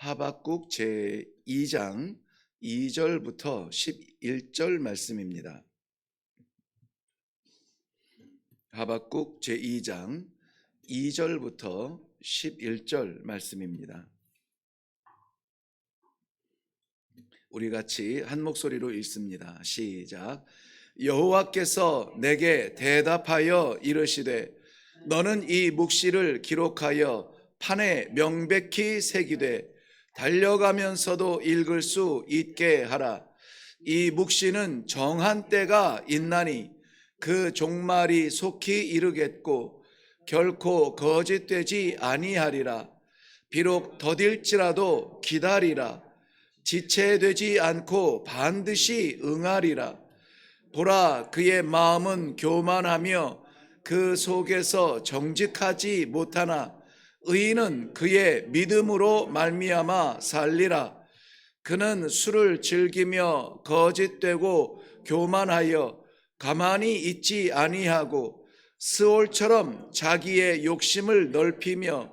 하박국 제2장 2절부터 11절 말씀입니다. 하박국 제2장 2절부터 11절 말씀입니다. 우리 같이 한 목소리로 읽습니다. 시작. 여호와께서 내게 대답하여 이르시되 너는 이 묵시를 기록하여 판에 명백히 새기되 달려가면서도 읽을 수 있게 하라. 이 묵시는 정한 때가 있나니 그 종말이 속히 이르겠고 결코 거짓되지 아니하리라. 비록 더딜지라도 기다리라. 지체되지 않고 반드시 응하리라. 보라, 그의 마음은 교만하며 그 속에서 정직하지 못하나 의인은 그의 믿음으로 말미암아 살리라. 그는 술을 즐기며 거짓되고 교만하여 가만히 있지 아니하고 스올처럼 자기의 욕심을 넓히며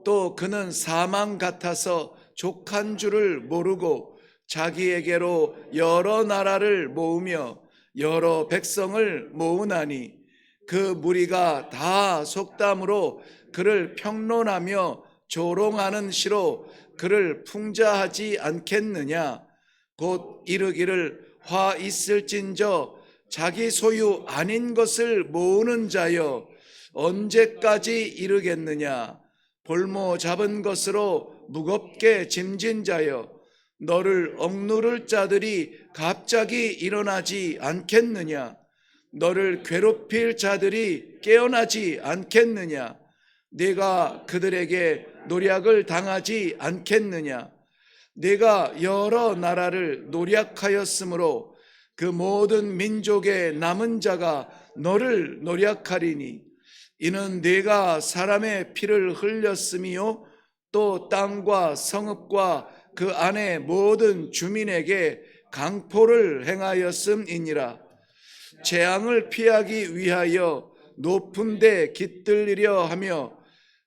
또 그는 사망 같아서 족한 줄을 모르고 자기에게로 여러 나라를 모으며 여러 백성을 모으나니 그 무리가 다 속담으로 그를 평론하며 조롱하는 시로 그를 풍자하지 않겠느냐. 곧 이르기를 화 있을진저 자기 소유 아닌 것을 모으는 자여 언제까지 이르겠느냐. 볼모 잡은 것으로 무겁게 짐진 자여 너를 억누를 자들이 갑자기 일어나지 않겠느냐. 너를 괴롭힐 자들이 깨어나지 않겠느냐. 네가 그들에게 노략을 당하지 않겠느냐. 네가 여러 나라를 노략하였으므로 그 모든 민족의 남은 자가 너를 노략하리니 이는 네가 사람의 피를 흘렸음이요 또 땅과 성읍과 그 안의 모든 주민에게 강포를 행하였음이니라. 재앙을 피하기 위하여 높은 데 깃들리려 하며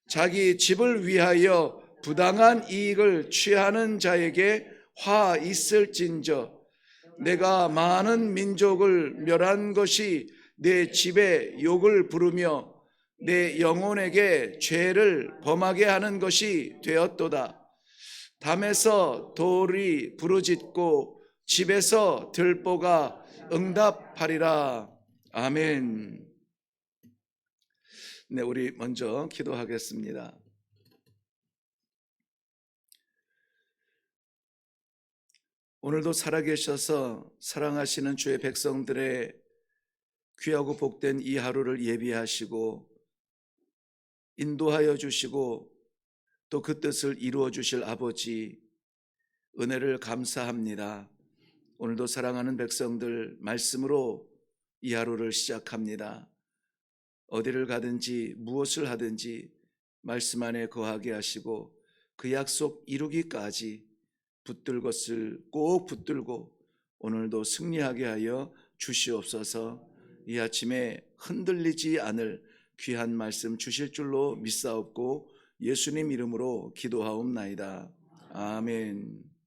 자기 집을 위하여 부당한 이익을 취하는 자에게 화 있을진저 내가 많은 민족을 멸한 것이 내 집에 욕을 부르며 내 영혼에게 죄를 범하게 하는 것이 되었도다. 담에서 돌이 부르짖고 집에서 들보가 응답하리라. 아멘. 네, 우리 먼저 기도하겠습니다. 오늘도 살아계셔서 사랑하시는 주의 백성들의 귀하고 복된 이 하루를 예비하시고 인도하여 주시고 또 그 뜻을 이루어 주실 아버지 은혜를 감사합니다. 오늘도 사랑하는 백성들 말씀으로 이 하루를 시작합니다. 어디를 가든지 무엇을 하든지 말씀 안에 거하게 하시고 그 약속 이루기까지 붙들 것을 꼭 붙들고 오늘도 승리하게 하여 주시옵소서. 이 아침에 흔들리지 않을 귀한 말씀 주실 줄로 믿사옵고 예수님 이름으로 기도하옵나이다. 아멘.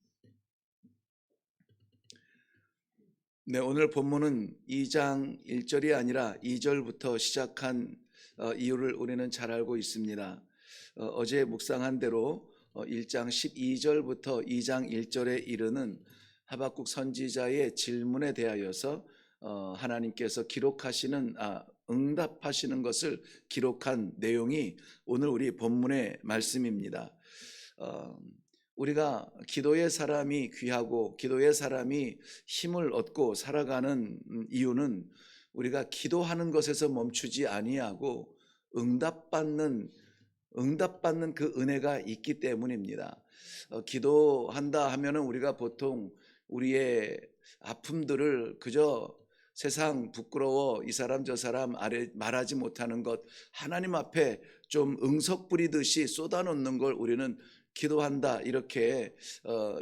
네, 오늘 본문은 2장 1절이 아니라 2절부터 시작한 이유를 우리는 잘 알고 있습니다. 어제 묵상한 대로 1장 12절부터 2장 1절에 이르는 하박국 선지자의 질문에 대하여서 하나님께서 기록하시는 응답하시는 것을 기록한 내용이 오늘 우리 본문의 말씀입니다. 우리가 기도의 사람이 귀하고 기도의 사람이 힘을 얻고 살아가는 이유는 우리가 기도하는 것에서 멈추지 아니하고 응답받는 그 은혜가 있기 때문입니다. 기도한다 하면은 우리가 보통 우리의 아픔들을 그저 세상 부끄러워 이 사람 저 사람 말하지 못하는 것 하나님 앞에 좀 응석 부리듯이 쏟아놓는 걸 우리는 기도한다 이렇게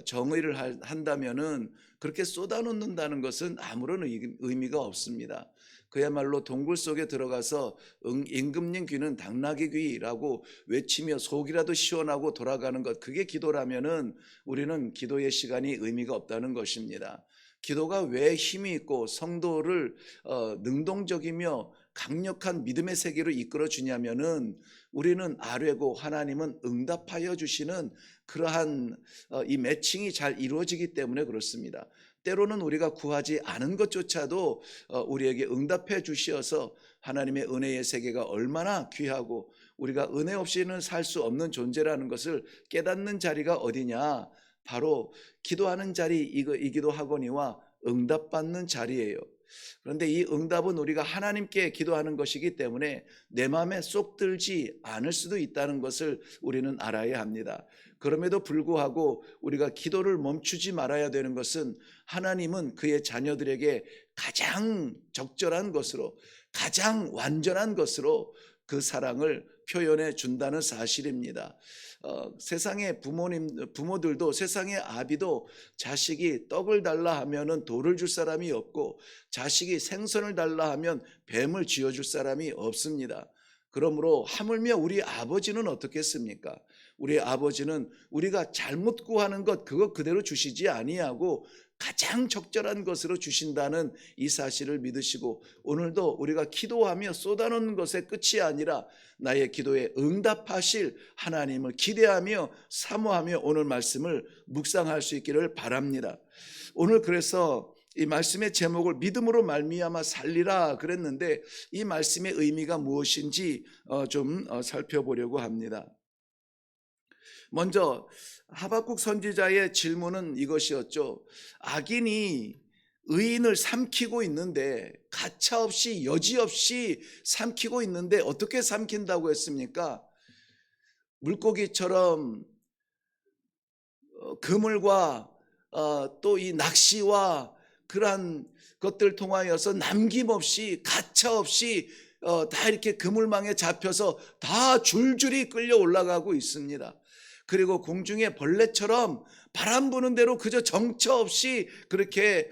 정의를 한다면은 그렇게 쏟아놓는다는 것은 아무런 의미가 없습니다. 그야말로 동굴 속에 들어가서 임금님 귀는 당나귀 귀라고 외치며 속이라도 시원하고 돌아가는 것, 그게 기도라면은 우리는 기도의 시간이 의미가 없다는 것입니다. 기도가 왜 힘이 있고 성도를 능동적이며 강력한 믿음의 세계로 이끌어 주냐면은 우리는 아뢰고 하나님은 응답하여 주시는 그러한 이 매칭이 잘 이루어지기 때문에 그렇습니다. 때로는 우리가 구하지 않은 것조차도 우리에게 응답해 주시어서 하나님의 은혜의 세계가 얼마나 귀하고 우리가 은혜 없이는 살 수 없는 존재라는 것을 깨닫는 자리가 어디냐? 바로 기도하는 자리이기도 하거니와 응답받는 자리예요. 그런데 이 응답은 우리가 하나님께 기도하는 것이기 때문에 내 마음에 쏙 들지 않을 수도 있다는 것을 우리는 알아야 합니다. 그럼에도 불구하고 우리가 기도를 멈추지 말아야 되는 것은 하나님은 그의 자녀들에게 가장 적절한 것으로, 가장 완전한 것으로 그 사랑을 표현해 준다는 사실입니다. 세상의 부모들도, 세상의 아비도 자식이 떡을 달라 하면은 돌을 줄 사람이 없고, 자식이 생선을 달라 하면 뱀을 쥐어줄 사람이 없습니다. 그러므로 하물며 우리 아버지는 어떻겠습니까? 우리 아버지는 우리가 잘못 구하는 것 그거 그대로 주시지 아니하고 가장 적절한 것으로 주신다는 이 사실을 믿으시고, 오늘도 우리가 기도하며 쏟아놓는 것의 끝이 아니라 나의 기도에 응답하실 하나님을 기대하며 사모하며 오늘 말씀을 묵상할 수 있기를 바랍니다. 오늘 그래서 이 말씀의 제목을 믿음으로 말미암아 살리라 그랬는데, 이 말씀의 의미가 무엇인지 좀 살펴보려고 합니다. 먼저 하박국 선지자의 질문은 이것이었죠. 악인이 의인을 삼키고 있는데, 가차없이 여지없이 삼키고 있는데 어떻게 삼킨다고 했습니까? 물고기처럼 그물과 또 이 낚시와 그러한 것들 통하여서 남김없이 가차없이 다 이렇게 그물망에 잡혀서 다 줄줄이 끌려 올라가고 있습니다. 그리고 공중의 벌레처럼 바람 부는 대로 그저 정처 없이 그렇게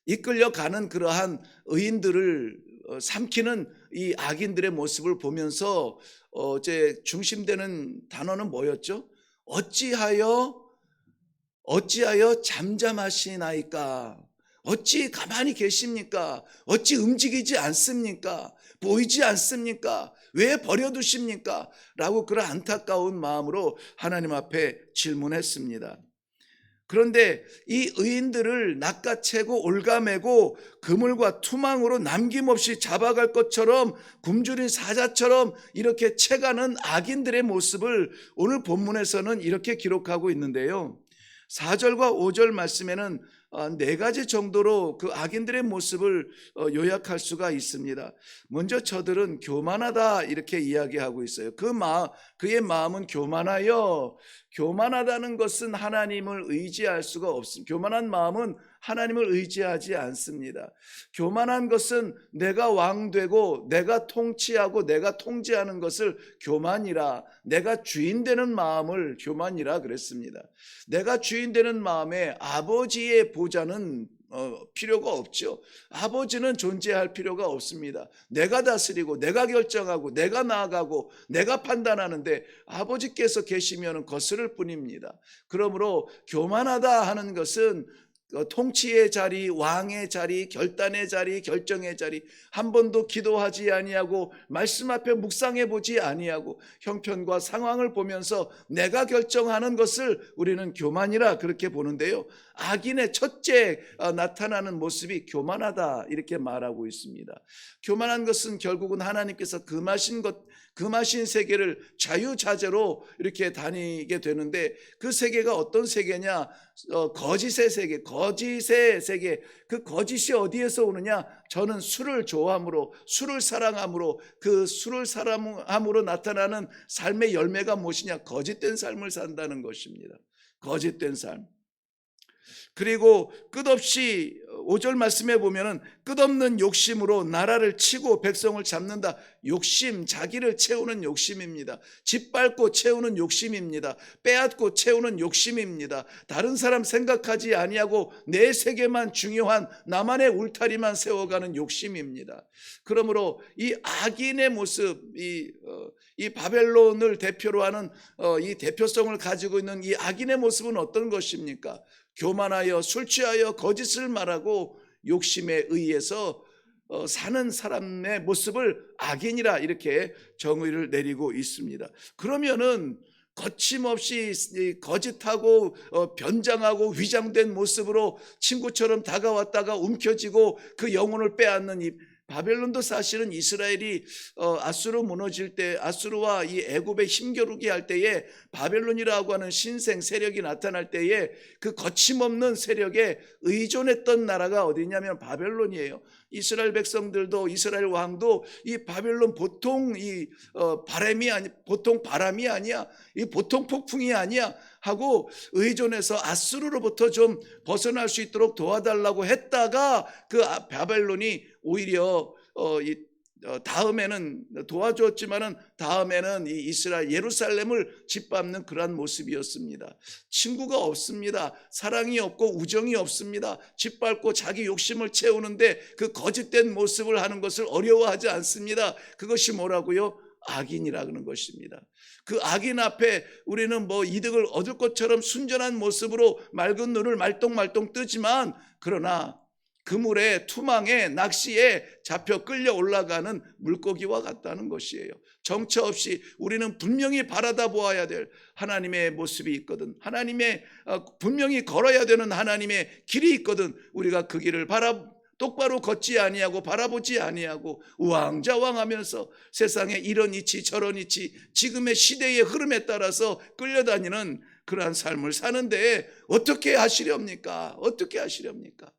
이끌려가는 그러한 의인들을 삼키는 이 악인들의 모습을 보면서 제 중심되는 단어는 뭐였죠? 어찌하여 잠잠하시나이까? 어찌 가만히 계십니까? 어찌 움직이지 않습니까? 보이지 않습니까? 왜 버려두십니까? 라고 그런 안타까운 마음으로 하나님 앞에 질문했습니다. 그런데 이 의인들을 낚아채고 올가매고 그물과 투망으로 남김없이 잡아갈 것처럼 굶주린 사자처럼 이렇게 채가는 악인들의 모습을 오늘 본문에서는 이렇게 기록하고 있는데요. 4절과 5절 말씀에는 네 가지 정도로 그 악인들의 모습을 요약할 수가 있습니다. 먼저 저들은 교만하다 이렇게 이야기하고 있어요. 그의 마음은 교만하여, 교만하다는 것은 하나님을 의지할 수가 없습니다. 교만한 마음은 하나님을 의지하지 않습니다. 교만한 것은 내가 왕되고 내가 통치하고 내가 통제하는 것을 교만이라, 내가 주인 되는 마음을 교만이라 그랬습니다. 내가 주인 되는 마음에 아버지의 보좌는 필요가 없죠. 아버지는 존재할 필요가 없습니다. 내가 다스리고 내가 결정하고 내가 나아가고 내가 판단하는데 아버지께서 계시면 거스를 뿐입니다. 그러므로 교만하다 하는 것은 통치의 자리, 왕의 자리, 결단의 자리, 결정의 자리, 한 번도 기도하지 아니하고 말씀 앞에 묵상해 보지 아니하고 형편과 상황을 보면서 내가 결정하는 것을 우리는 교만이라 그렇게 보는데요. 악인의 첫째 나타나는 모습이 교만하다 이렇게 말하고 있습니다. 교만한 것은 결국은 하나님께서 금하신 세계를 자유자재로 이렇게 다니게 되는데, 그 세계가 어떤 세계냐? 거짓의 세계. 그 거짓이 어디에서 오느냐? 저는 술을 좋아함으로, 술을 사랑함으로, 그 술을 사랑함으로 나타나는 삶의 열매가 무엇이냐? 거짓된 삶을 산다는 것입니다. 거짓된 삶. 그리고 끝없이 5절 말씀에 보면은 끝없는 욕심으로 나라를 치고 백성을 잡는다. 욕심, 자기를 채우는 욕심입니다. 짓밟고 채우는 욕심입니다. 빼앗고 채우는 욕심입니다. 다른 사람 생각하지 아니하고 내 세계만 중요한 나만의 울타리만 세워가는 욕심입니다. 그러므로 이 악인의 모습, 이 바벨론을 대표로 하는 이 대표성을 가지고 있는 이 악인의 모습은 어떤 것입니까? 교만하여 술 취하여 거짓을 말하고 욕심에 의해서 사는 사람의 모습을 악인이라 이렇게 정의를 내리고 있습니다. 그러면은 거침없이 거짓하고 변장하고 위장된 모습으로 친구처럼 다가왔다가 움켜쥐고 그 영혼을 빼앗는 이 바벨론도 사실은 이스라엘이 아수르 무너질 때, 아수르와 이 애굽에 힘겨루기 할 때에 바벨론이라고 하는 신생 세력이 나타날 때에 그 거침없는 세력에 의존했던 나라가 어디냐면 바벨론이에요. 이스라엘 백성들도, 이스라엘 왕도 이 바벨론 보통 보통 바람이 아니야, 이 보통 폭풍이 아니야 하고 의존해서 아수르로부터 좀 벗어날 수 있도록 도와달라고 했다가 그 바벨론이 오히려 다음에는 도와줬지만은 다음에는 이 이스라엘 예루살렘을 짓밟는 그러한 모습이었습니다. 친구가 없습니다. 사랑이 없고 우정이 없습니다. 짓밟고 자기 욕심을 채우는데 그 거짓된 모습을 하는 것을 어려워하지 않습니다. 그것이 뭐라고요? 악인이라는 것입니다. 그 악인 앞에 우리는 이득을 얻을 것처럼 순전한 모습으로 맑은 눈을 말똥말똥 뜨지만, 그러나 그물에, 투망에, 낚시에 잡혀 끌려 올라가는 물고기와 같다는 것이에요. 정처 없이 우리는 분명히 바라다 보아야 될 하나님의 모습이 있거든, 하나님의 분명히 걸어야 되는 하나님의 길이 있거든, 우리가 그 길을 똑바로 걷지 아니하고 바라보지 아니하고 우왕좌왕하면서 세상에 이런 이치 저런 이치 지금의 시대의 흐름에 따라서 끌려다니는 그러한 삶을 사는데 어떻게 하시렵니까? 어떻게 하시렵니까?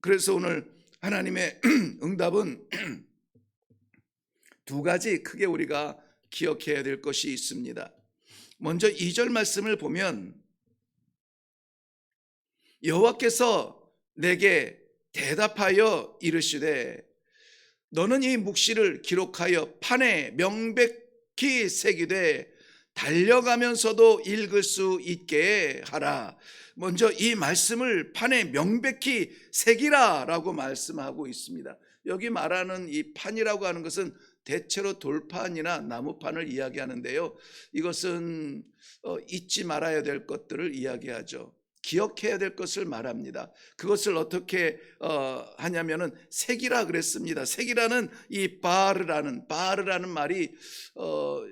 그래서 오늘 하나님의 응답은 두 가지 크게 우리가 기억해야 될 것이 있습니다. 먼저 2절 말씀을 보면 여호와께서 내게 대답하여 이르시되 너는 이 묵시를 기록하여 판에 명백히 새기되 달려가면서도 읽을 수 있게 하라. 먼저 이 말씀을 판에 명백히 새기라 라고 말씀하고 있습니다. 여기 말하는 이 판이라고 하는 것은 대체로 돌판이나 나무판을 이야기하는데요, 이것은 잊지 말아야 될 것들을 이야기하죠. 기억해야 될 것을 말합니다. 그것을 어떻게 하냐면은 색이라 그랬습니다. 색이라는 이 바르라는 말이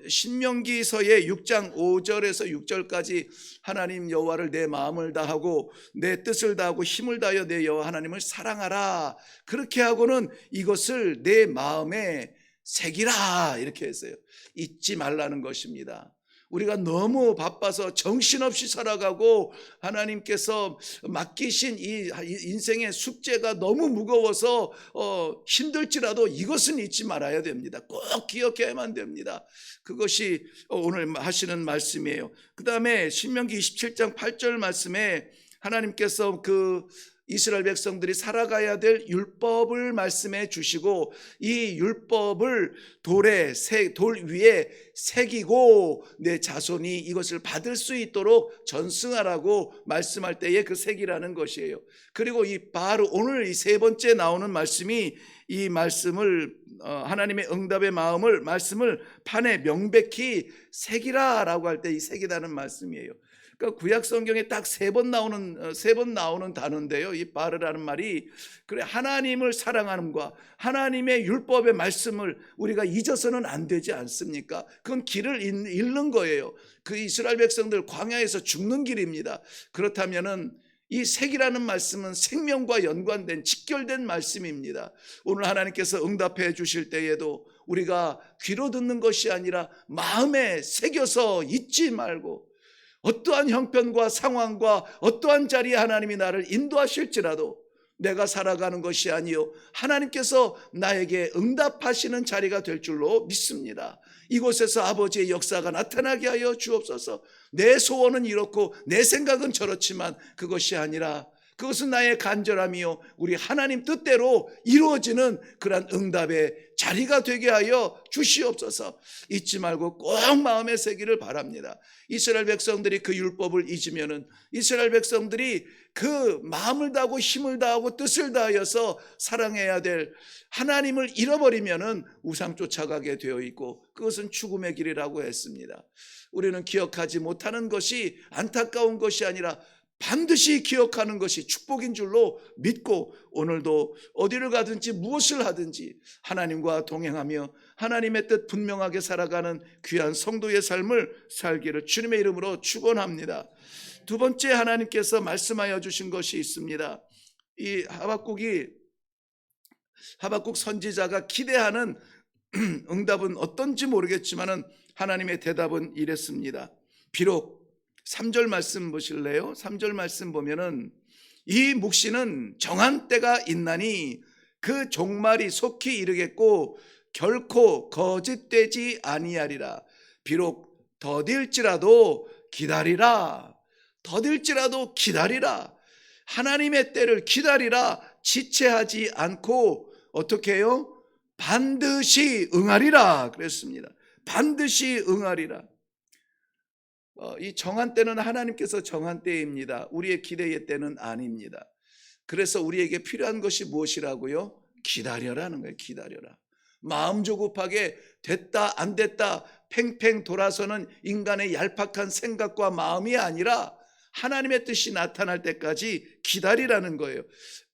신명기서의 6장 5절에서 6절까지 하나님 여호와를 내 마음을 다하고 내 뜻을 다하고 힘을 다하여 내 여호와 하나님을 사랑하라, 그렇게 하고는 이것을 내 마음에 새기라 이렇게 했어요. 잊지 말라는 것입니다. 우리가 너무 바빠서 정신없이 살아가고 하나님께서 맡기신 이 인생의 숙제가 너무 무거워서 힘들지라도 이것은 잊지 말아야 됩니다. 꼭 기억해야만 됩니다. 그것이 오늘 하시는 말씀이에요. 그 다음에 신명기 27장 8절 말씀에 하나님께서 그 이스라엘 백성들이 살아가야 될 율법을 말씀해 주시고 이 율법을 돌 위에 새기고 내 자손이 이것을 받을 수 있도록 전승하라고 말씀할 때에 그 새기라는 것이에요. 그리고 오늘 이 세 번째 나오는 말씀이 이 말씀을 하나님의 응답의 말씀을 판에 명백히 새기라라고 할 때 이 새기다는 말씀이에요. 그러니까 구약 성경에 딱 세 번 나오는 단어인데요, 이 바르라는 말이 그래 하나님을 사랑하는과 하나님의 율법의 말씀을 우리가 잊어서는 안 되지 않습니까? 그건 길을 잃는 거예요. 그 이스라엘 백성들 광야에서 죽는 길입니다. 그렇다면은 이 색이라는 말씀은 생명과 연관된 직결된 말씀입니다. 오늘 하나님께서 응답해 주실 때에도 우리가 귀로 듣는 것이 아니라 마음에 새겨서 잊지 말고, 어떠한 형편과 상황과 어떠한 자리에 하나님이 나를 인도하실지라도 내가 살아가는 것이 아니요 하나님께서 나에게 응답하시는 자리가 될 줄로 믿습니다. 이곳에서 아버지의 역사가 나타나게 하여 주옵소서. 내 소원은 이렇고 내 생각은 저렇지만 그것이 아니라 그것은 나의 간절함이요 우리 하나님 뜻대로 이루어지는 그러한 응답의 자리가 되게 하여 주시옵소서. 잊지 말고 꼭 마음에 새기를 바랍니다. 이스라엘 백성들이 그 율법을 잊으면은, 이스라엘 백성들이 그 마음을 다하고 힘을 다하고 뜻을 다하여서 사랑해야 될 하나님을 잃어버리면은 우상 쫓아가게 되어 있고, 그것은 죽음의 길이라고 했습니다. 우리는 기억하지 못하는 것이 안타까운 것이 아니라 반드시 기억하는 것이 축복인 줄로 믿고, 오늘도 어디를 가든지 무엇을 하든지 하나님과 동행하며 하나님의 뜻 분명하게 살아가는 귀한 성도의 삶을 살기를 주님의 이름으로 축원합니다. 두 번째, 하나님께서 말씀하여 주신 것이 있습니다. 이 하박국 선지자가 기대하는 응답은 어떤지 모르겠지만은 하나님의 대답은 이랬습니다. 비록 3절 말씀 보실래요? 3절 말씀 보면은 이 묵시는 정한 때가 있나니 그 종말이 속히 이르겠고 결코 거짓되지 아니하리라. 비록 더딜지라도 기다리라. 더딜지라도 기다리라. 하나님의 때를 기다리라. 지체하지 않고 어떻게 해요? 반드시 응하리라 그랬습니다. 반드시 응하리라. 이 정한 때는 하나님께서 정한 때입니다. 우리의 기대의 때는 아닙니다. 그래서 우리에게 필요한 것이 무엇이라고요? 기다려라는 거예요. 기다려라. 마음 조급하게 됐다 안 됐다 팽팽 돌아서는 인간의 얄팍한 생각과 마음이 아니라 하나님의 뜻이 나타날 때까지 기다리라는 거예요.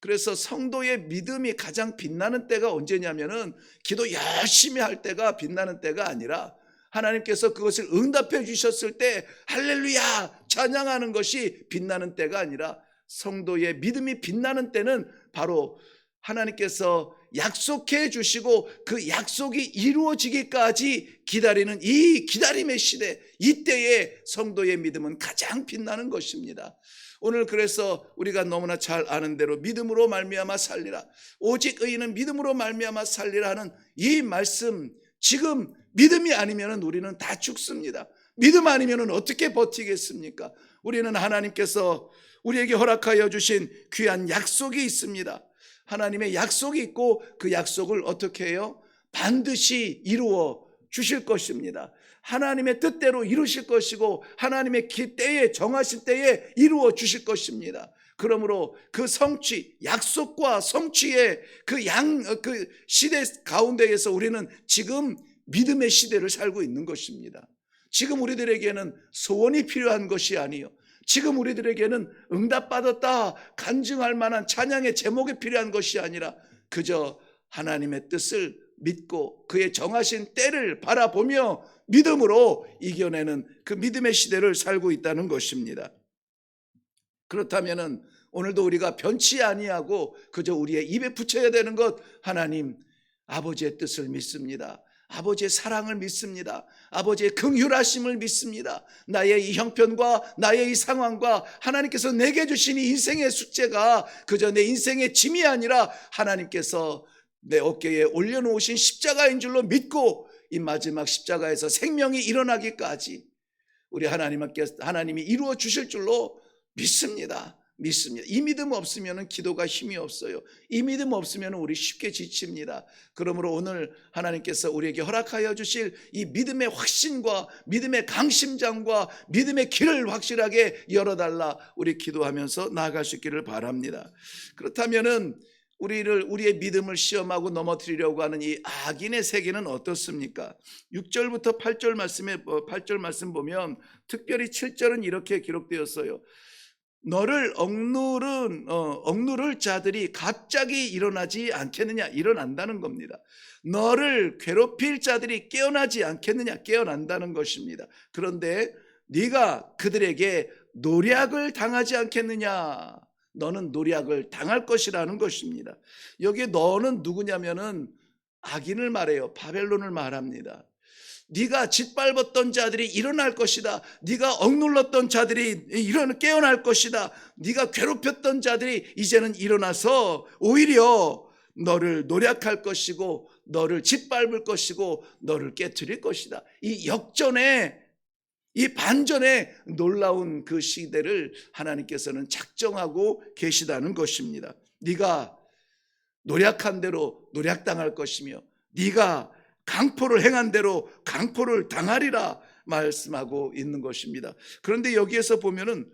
그래서 성도의 믿음이 가장 빛나는 때가 언제냐면은 기도 열심히 할 때가 빛나는 때가 아니라 하나님께서 그것을 응답해 주셨을 때 할렐루야 찬양하는 것이 빛나는 때가 아니라, 성도의 믿음이 빛나는 때는 바로 하나님께서 약속해 주시고 그 약속이 이루어지기까지 기다리는 이 기다림의 시대, 이때에 성도의 믿음은 가장 빛나는 것입니다. 오늘 그래서 우리가 너무나 잘 아는 대로 믿음으로 말미암아 살리라, 오직 의인은 믿음으로 말미암아 살리라 하는 이 말씀, 지금 믿음이 아니면 우리는 다 죽습니다. 믿음 아니면 어떻게 버티겠습니까? 우리는 하나님께서 우리에게 허락하여 주신 귀한 약속이 있습니다. 하나님의 약속이 있고 그 약속을 어떻게 해요? 반드시 이루어 주실 것입니다. 하나님의 뜻대로 이루실 것이고 하나님의 때에, 정하실 때에 이루어 주실 것입니다. 그러므로 그 성취, 약속과 성취의 그 시대 가운데에서 우리는 지금 믿음의 시대를 살고 있는 것입니다. 지금 우리들에게는 소원이 필요한 것이 아니요, 지금 우리들에게는 응답받았다 간증할 만한 찬양의 제목이 필요한 것이 아니라 그저 하나님의 뜻을 믿고 그의 정하신 때를 바라보며 믿음으로 이겨내는 그 믿음의 시대를 살고 있다는 것입니다. 그렇다면 오늘도 우리가 변치 아니하고 그저 우리의 입에 붙여야 되는 것, 하나님 아버지의 뜻을 믿습니다. 아버지의 사랑을 믿습니다. 아버지의 긍휼하심을 믿습니다. 나의 이 형편과 나의 이 상황과 하나님께서 내게 주신 이 인생의 숙제가 그저 내 인생의 짐이 아니라 하나님께서 내 어깨에 올려놓으신 십자가인 줄로 믿고 이 마지막 십자가에서 생명이 일어나기까지 우리 하나님이 이루어 주실 줄로 믿습니다. 이 믿음 없으면 기도가 힘이 없어요. 이 믿음 없으면 우리 쉽게 지칩니다. 그러므로 오늘 하나님께서 우리에게 허락하여 주실 이 믿음의 확신과 믿음의 강심장과 믿음의 길을 확실하게 열어달라 우리 기도하면서 나아갈 수 있기를 바랍니다. 그렇다면은 우리의 믿음을 시험하고 넘어뜨리려고 하는 이 악인의 세계는 어떻습니까? 6절부터 8절 말씀 보면 특별히 7절은 이렇게 기록되었어요. 너를 억누를 자들이 갑자기 일어나지 않겠느냐? 일어난다는 겁니다. 너를 괴롭힐 자들이 깨어나지 않겠느냐? 깨어난다는 것입니다. 그런데 네가 그들에게 노략을 당하지 않겠느냐? 너는 노략을 당할 것이라는 것입니다. 여기에 너는 누구냐면은 악인을 말해요. 바벨론을 말합니다. 네가 짓밟았던 자들이 일어날 것이다. 네가 억눌렀던 자들이 깨어날 것이다. 네가 괴롭혔던 자들이 이제는 일어나서 오히려 너를 노략할 것이고 너를 짓밟을 것이고 너를 깨트릴 것이다. 이 역전의 이 반전의 놀라운 그 시대를 하나님께서는 작정하고 계시다는 것입니다. 네가 노력한 대로 노력당할 것이며 네가 강포를 행한 대로 강포를 당하리라 말씀하고 있는 것입니다. 그런데 여기에서 보면은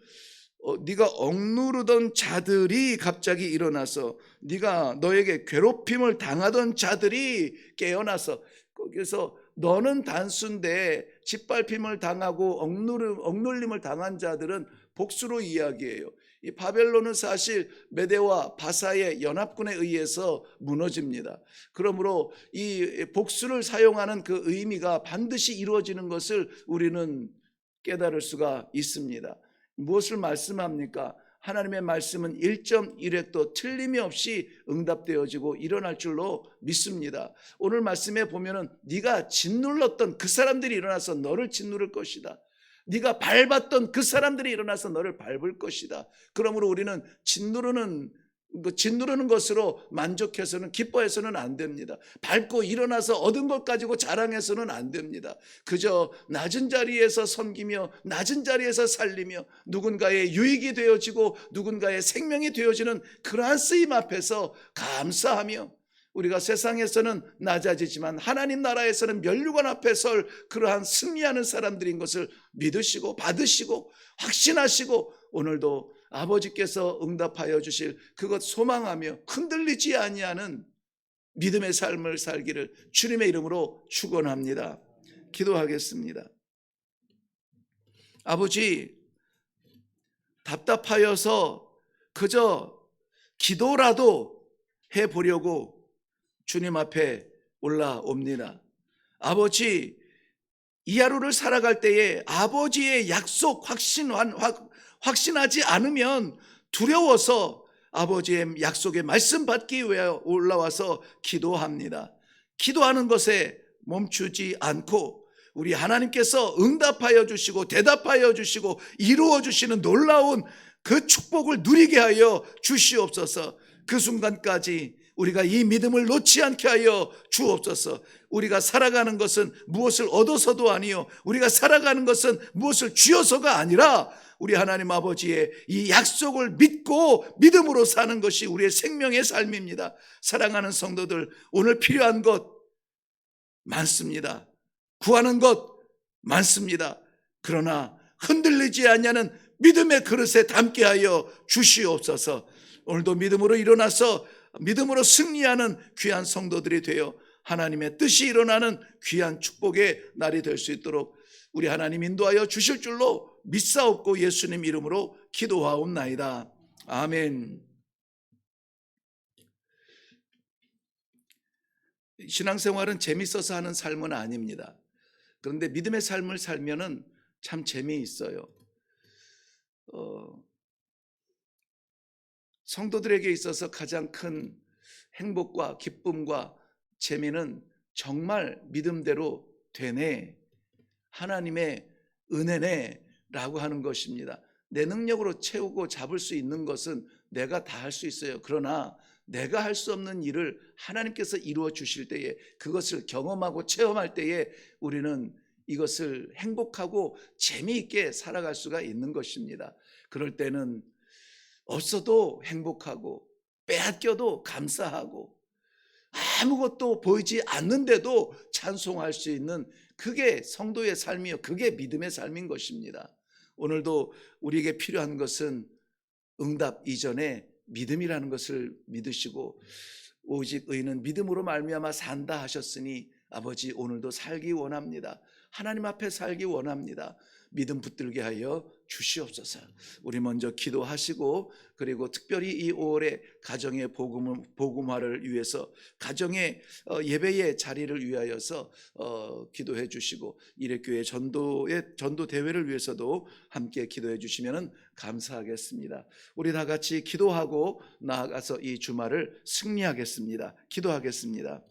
네가 억누르던 자들이 갑자기 일어나서, 네가 너에게 괴롭힘을 당하던 자들이 깨어나서, 거기서 너는 단수인데 짓밟힘을 당하고 억눌림을 당한 자들은 복수로 이야기해요. 이 바벨론은 사실 메대와 바사의 연합군에 의해서 무너집니다. 그러므로 이 복수를 사용하는 그 의미가 반드시 이루어지는 것을 우리는 깨달을 수가 있습니다. 무엇을 말씀합니까? 하나님의 말씀은 1.1획도 틀림이 없이 응답되어지고 일어날 줄로 믿습니다. 오늘 말씀에 보면은 네가 짓눌렀던 그 사람들이 일어나서 너를 짓누를 것이다. 네가 밟았던 그 사람들이 일어나서 너를 밟을 것이다. 그러므로 우리는 짓누르는 것으로 만족해서는, 기뻐해서는 안 됩니다. 밟고 일어나서 얻은 것 가지고 자랑해서는 안 됩니다. 그저 낮은 자리에서 섬기며 낮은 자리에서 살리며 누군가의 유익이 되어지고 누군가의 생명이 되어지는 그러한 쓰임 앞에서 감사하며, 우리가 세상에서는 낮아지지만 하나님 나라에서는 면류관 앞에 설 그러한 승리하는 사람들인 것을 믿으시고 받으시고 확신하시고, 오늘도 아버지께서 응답하여 주실 그것 소망하며 흔들리지 아니하는 믿음의 삶을 살기를 주님의 이름으로 축원합니다. 기도하겠습니다. 아버지, 답답하여서 그저 기도라도 해보려고 주님 앞에 올라옵니다. 아버지, 이 하루를 살아갈 때에 아버지의 약속 확신하지 않으면 두려워서 아버지의 약속의 말씀 받기 위해 올라와서 기도합니다. 기도하는 것에 멈추지 않고 우리 하나님께서 응답하여 주시고 대답하여 주시고 이루어 주시는 놀라운 그 축복을 누리게 하여 주시옵소서. 그 순간까지 우리가 이 믿음을 놓지 않게 하여 주옵소서. 우리가 살아가는 것은 무엇을 얻어서도 아니요, 우리가 살아가는 것은 무엇을 쥐어서가 아니라 우리 하나님 아버지의 이 약속을 믿고 믿음으로 사는 것이 우리의 생명의 삶입니다. 사랑하는 성도들, 오늘 필요한 것 많습니다. 구하는 것 많습니다. 그러나 흔들리지 않냐는 믿음의 그릇에 담게 하여 주시옵소서. 오늘도 믿음으로 일어나서 믿음으로 승리하는 귀한 성도들이 되어 하나님의 뜻이 일어나는 귀한 축복의 날이 될 수 있도록 우리 하나님 인도하여 주실 줄로 믿사옵고 예수님 이름으로 기도하옵나이다. 아멘. 신앙생활은 재밌어서 하는 삶은 아닙니다. 그런데 믿음의 삶을 살면은 참 재미있어요. 성도들에게 있어서 가장 큰 행복과 기쁨과 재미는 정말 믿음대로 되네, 하나님의 은혜네 라고 하는 것입니다. 내 능력으로 채우고 잡을 수 있는 것은 내가 다 할 수 있어요. 그러나 내가 할 수 없는 일을 하나님께서 이루어 주실 때에, 그것을 경험하고 체험할 때에 우리는 이것을 행복하고 재미있게 살아갈 수가 있는 것입니다. 그럴 때는 없어도 행복하고 빼앗겨도 감사하고 아무것도 보이지 않는데도 찬송할 수 있는, 그게 성도의 삶이요, 그게 믿음의 삶인 것입니다. 오늘도 우리에게 필요한 것은 응답 이전에 믿음이라는 것을 믿으시고, 오직 의인은 믿음으로 말미암아 산다 하셨으니 아버지, 오늘도 살기 원합니다. 하나님 앞에 살기 원합니다. 믿음 붙들게 하여 주시옵소서. 우리 먼저 기도하시고, 그리고 특별히 이 5월에 가정의 복음화를 위해서, 가정의 예배의 자리를 위하여서 기도해 주시고, 이레교회 전도 대회를 위해서도 함께 기도해 주시면 감사하겠습니다. 우리 다 같이 기도하고 나아가서 이 주말을 승리하겠습니다. 기도하겠습니다.